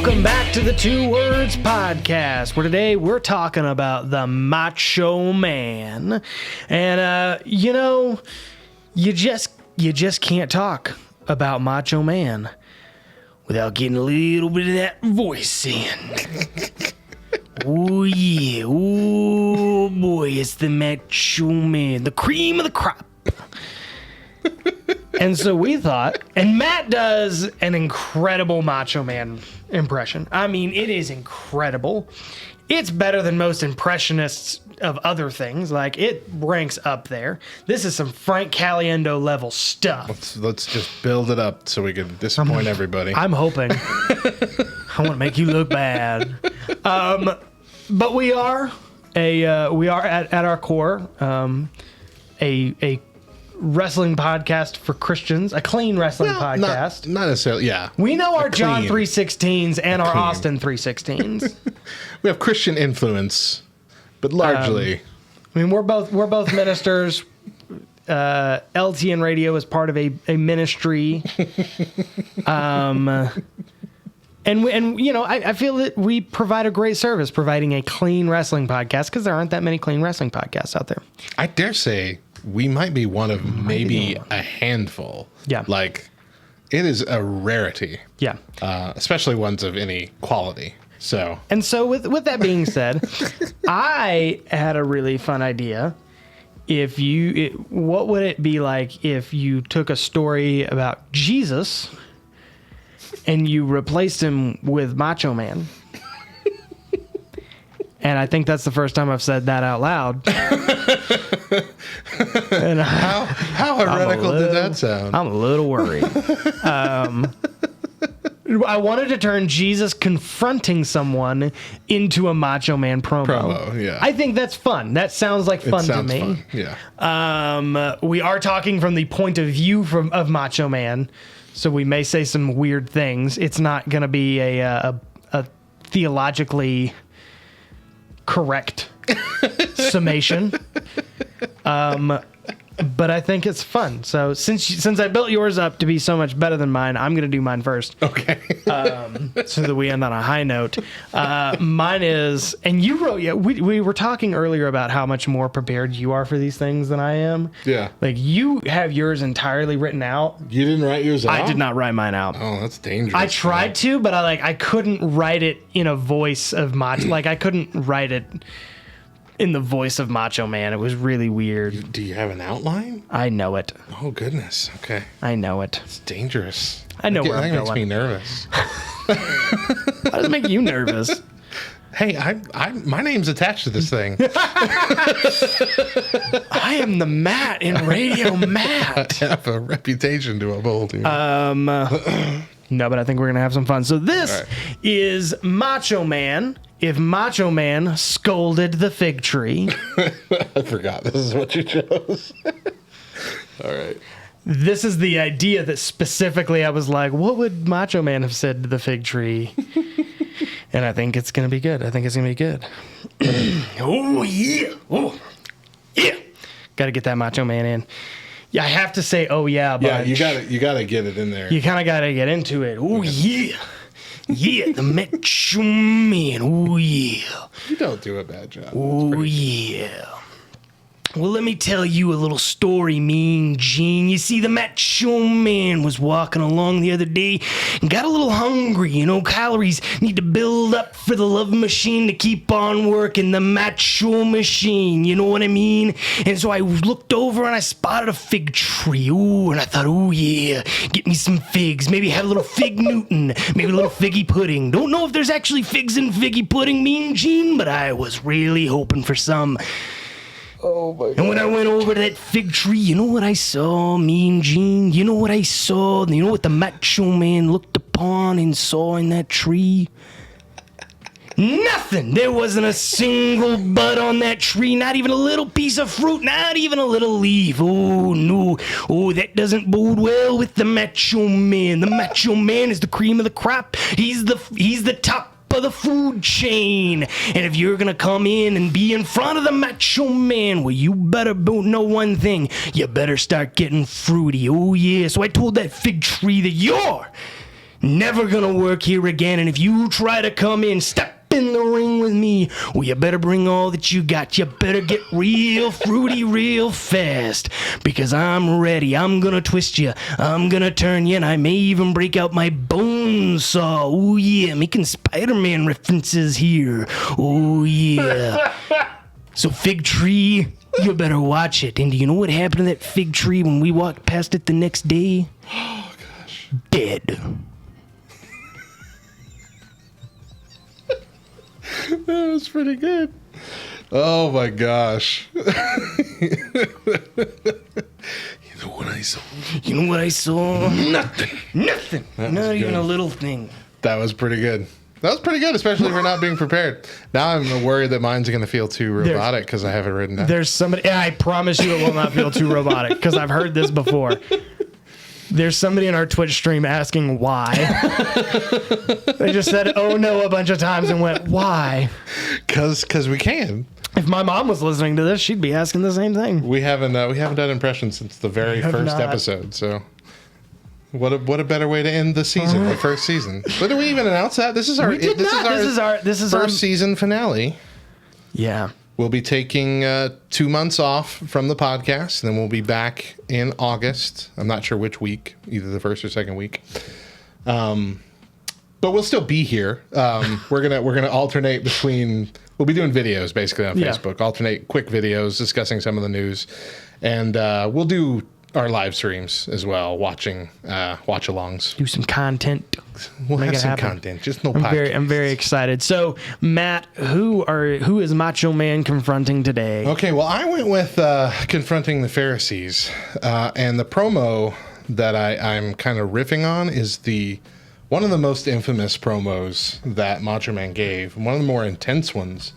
Welcome back to the Two Words Podcast, where today we're talking about the Macho Man. And, you just can't talk about Macho Man without getting a little bit of that voice in. Oh, yeah. Oh, boy, it's the Macho Man, the cream of the crop. And so we thought, and Matt does an incredible Macho Man impression. I mean, it is incredible. It's better than most impressionists of other things. Like, it ranks up there. This is some Frank Caliendo level stuff. Let's just build it up so we can disappoint everybody. I'm hoping. I want to make you look bad. But we are at our core a wrestling podcast for Christians, a clean wrestling podcast. Not necessarily, yeah. We know our John clean. 3:16s and our Austin 3:16s. We have Christian influence, but largely. I mean, we're both ministers. LTN Radio is part of a ministry. And you know, I feel that we provide a great service providing a clean wrestling podcast because there aren't that many clean wrestling podcasts out there. I dare say we might be one of maybe a handful. Yeah. Like, it is a rarity. Yeah. Especially ones of any quality. So with that being said, I had a really fun idea. What would it be like if you took a story about Jesus and you replaced him with Macho Man? And I think that's the first time I've said that out loud. And how heretical did that sound? I'm a little worried. I wanted to turn Jesus confronting someone into a Macho Man promo. Yeah. I think that's fun. That sounds like fun to me. Fun. Yeah. We are talking from the point of view of Macho Man, so we may say some weird things. It's not going to be a theologically correct summation. But I think it's fun. So since I built yours up to be so much better than mine, I'm going to do mine first. Okay. So that we end on a high note. Mine is, and you wrote, we were talking earlier about how much more prepared you are for these things than I am. Yeah. Like, you have yours entirely written out. You didn't write yours out? I did not write mine out. Oh, that's dangerous. I tried to, but I couldn't write it in a voice of Macho. Like, I couldn't write it in the voice of Macho Man. It was really weird. Do you have an outline? I know it. Oh, goodness. Okay. I know it. It's dangerous. I know where I'm going. That makes me nervous. How does it make you nervous? Hey, my name's attached to this thing. I am the Matt in Radio Matt. I have a reputation to uphold here. No, but I think we're going to have some fun. So this is Macho Man. If Macho Man scolded the fig tree. I forgot. This is what you chose. All right. This is the idea that specifically I was like, what would Macho Man have said to the fig tree? And I think it's going to be good. Oh, yeah. Oh, yeah. Got to get that Macho Man in. Yeah, I have to say, oh, yeah, bunch. Yeah, you gotta get it in there. You kind of got to get into it. Oh, yeah. Yeah, the Macho Man. Oh, yeah. You don't do a bad job. Oh, yeah. Well, let me tell you a little story, Mean Gene. You see, the Macho Man was walking along the other day and got a little hungry. You know, calories need to build up for the love machine to keep on working, the Macho Machine. You know what I mean? And so I looked over and I spotted a fig tree. Ooh, and I thought, oh, yeah, get me some figs. Maybe have a little fig Newton. Maybe a little figgy pudding. Don't know if there's actually figs in figgy pudding, Mean Gene, but I was really hoping for some. Oh my God. And when I went over to that fig tree, you know what I saw, Mean Gene? You know what I saw? You know what the Macho Man looked upon and saw in that tree? Nothing. There wasn't a single bud on that tree, not even a little piece of fruit, not even a little leaf. Oh, no. Oh, that doesn't bode well with the Macho Man. The Macho Man is the cream of the crop. He's the top of the food chain. And if you're gonna come in and be in front of the Macho Man, well, you better know one thing. You better start getting fruity. Oh, yeah. So I told that fig tree that you're Never gonna work here again. And if you try to come in, step in the ring with me, well, you better bring all that you got. You better get real fruity real fast, because I'm ready. I'm gonna twist you, I'm gonna turn you, and I may even break out my bone saw. Oh yeah, making Spider-Man references here. Oh yeah. So Fig Tree, you better watch it. And do you know what happened to that fig tree when we walked past it the next day? Oh gosh. Dead. That was pretty good. Oh my gosh. You know what I saw? You know what I saw? Nothing. Nothing. That Not was even good. a little thing. That was pretty good. That was pretty good, especially for not being prepared. Now I'm worried that mine's going to feel too robotic because I have it written down. There's somebody, I promise you it will not feel too robotic, because I've heard this before. There's somebody in our Twitch stream asking why. They just said, oh no, a bunch of times and went, why? Because we can. If my mom was listening to this, she'd be asking the same thing. We haven't done impressions since the very have first not. episode. So what a better way to end the season, the first season. But did we even announce that? This is our We did not. This is first season finale. Yeah. We'll be taking 2 months off from the podcast, and then we'll be back in August. I'm not sure which week, either the first or second week. But we'll still be here. We're gonna alternate between. We'll be doing videos basically on Facebook. Alternate quick videos discussing some of the news, and we'll do our live streams as well, watching watch-alongs. Do some content. We'll Make have it some happen. content, just no podcast. I'm very excited. So, Matt, who is Macho Man confronting today? Okay, well, I went with confronting the Pharisees, and the promo that I'm kind of riffing on is one of the most infamous promos that Macho Man gave, one of the more intense ones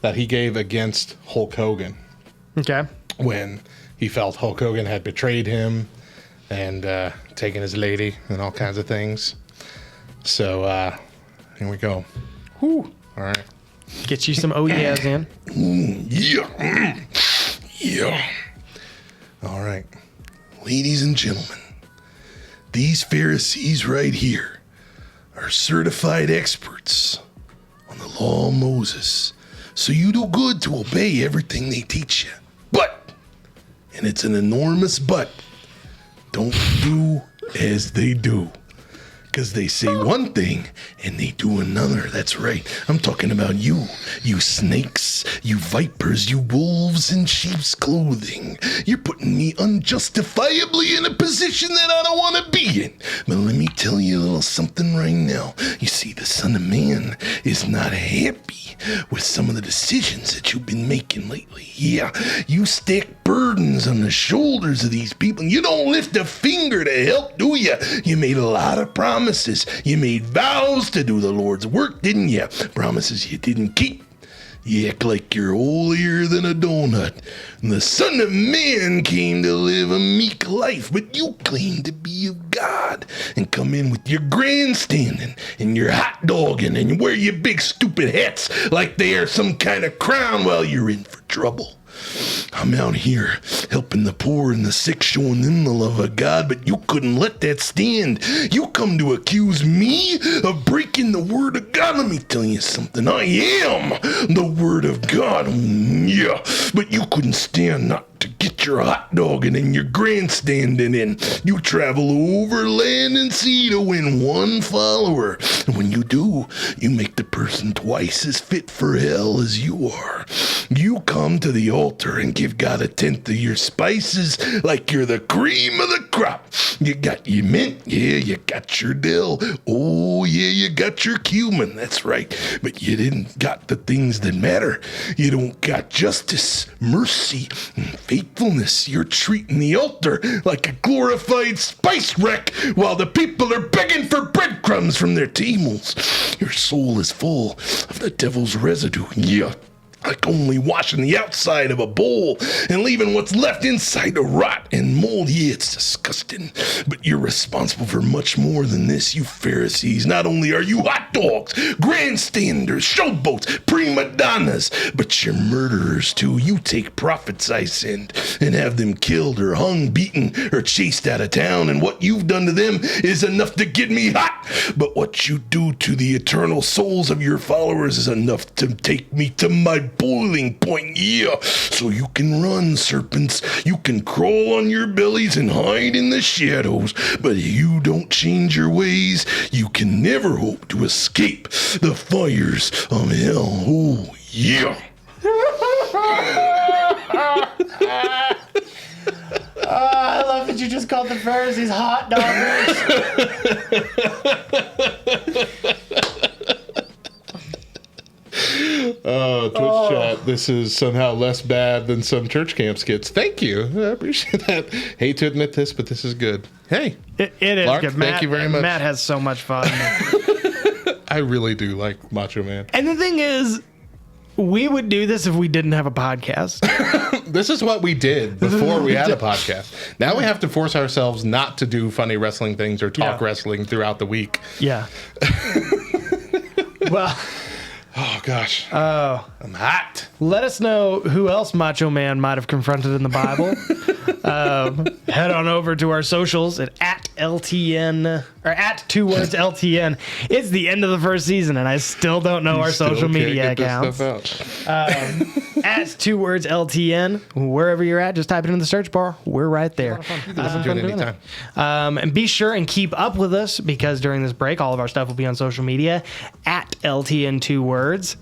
that he gave against Hulk Hogan, Okay. when he felt Hulk Hogan had betrayed him and taken his lady and all kinds of things. So here we go. Whew. All right. Get you some oh yeahs in. Yeah. Yeah. All right. Ladies and gentlemen, these Pharisees right here are certified experts on the law of Moses. So you do good to obey everything they teach you. But, and it's an enormous but, don't do as they do. Because they say one thing and they do another. That's right. I'm talking about you snakes, you vipers, you wolves in sheep's clothing. You're putting me unjustifiably in a position that I don't want to be in. But let me tell you a little something right now. You see, the Son of Man is not happy with some of the decisions that you've been making lately. Yeah, you stack burdens on the shoulders of these people. You don't lift a finger to help, do you? You made a lot of promises. You made vows to do the Lord's work, didn't you? Promises you didn't keep. You act like you're holier than a donut. And the Son of Man came to live a meek life, but you claim to be of God and come in with your grandstanding and your hot dogging and you wear your big stupid hats like they are some kind of crown while you're in for trouble. I'm out here helping the poor and the sick, showing them the love of God, but you couldn't let that stand. You come to accuse me of breaking the word of God. Let me tell you something. I am the word of God. Yeah, but you couldn't stand not to get your hot dogging and your grandstanding in. You travel over land and sea to win one follower. And when you do, you make the person twice as fit for hell as you are. You come to the altar and give God a tenth of your spices like you're the cream of the crop. You got your mint, yeah, you got your dill. Oh, yeah, you got your cumin, that's right. But you didn't got the things that matter. You don't got justice, mercy, and faithfulness. You're treating the altar like a glorified spice rack while the people are begging for breadcrumbs from their tables. Your soul is full of the devil's residue. Yeah. like only washing the outside of a bowl and leaving what's left inside to rot and mold. Yeah, it's disgusting. But you're responsible for much more than this, you Pharisees. Not only are you hot dogs, grandstanders, showboats, prima donnas, but you're murderers too. You take prophets I send and have them killed or hung, beaten, or chased out of town, and what you've done to them is enough to get me hot. But what you do to the eternal souls of your followers is enough to take me to my boiling point. Yeah, so you can run, serpents. You can crawl on your bellies and hide in the shadows. But if you don't change your ways, you can never hope to escape the fires of hell. Oh, yeah. I love that you just called the Pharisees hot doggers. Twitch chat, this is somehow less bad than some church camp skits. Thank you. I appreciate that. Hate to admit this, but this is good. Hey. It is Lark, good. thank you very much. Matt has so much fun. I really do like Macho Man. And the thing is, we would do this if we didn't have a podcast. This is what we did before we had a podcast. Now we have to force ourselves not to do funny wrestling things or talk wrestling throughout the week. Yeah. Well... Oh, gosh. Oh. I'm hot. Let us know who else Macho Man might have confronted in the Bible. Head on over to our socials at @LTN, or @2wordsLTN. It's the end of the first season, and I still don't know our social media accounts. @2wordsLTN. Wherever you're at, just type it in the search bar. We're right there. You can listen to it anytime. And be sure and keep up with us, because during this break, all of our stuff will be on social media @LTN2words.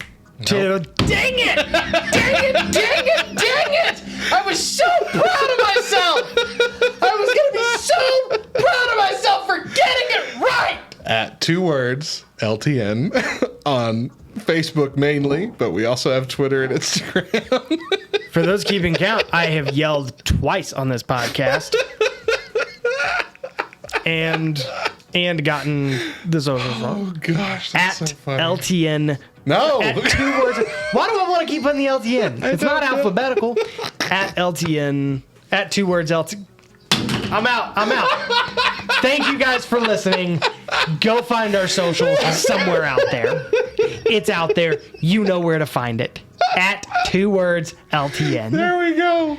Dang it! Dang it! Dang it! I was so proud of myself! I was gonna be so proud of myself for getting it right! @2wordsLTN on Facebook mainly, but we also have Twitter and Instagram. For those keeping count, I have yelled twice on this podcast. And gotten the socials wrong. Oh gosh, that's so funny. @LTN. No. @2words. Why do I want to keep putting the LTN? It's not alphabetical. @LTN. @2wordsLTN. I'm out. Thank you guys for listening. Go find our socials somewhere out there. It's out there. You know where to find it. @2wordsLTN. There we go.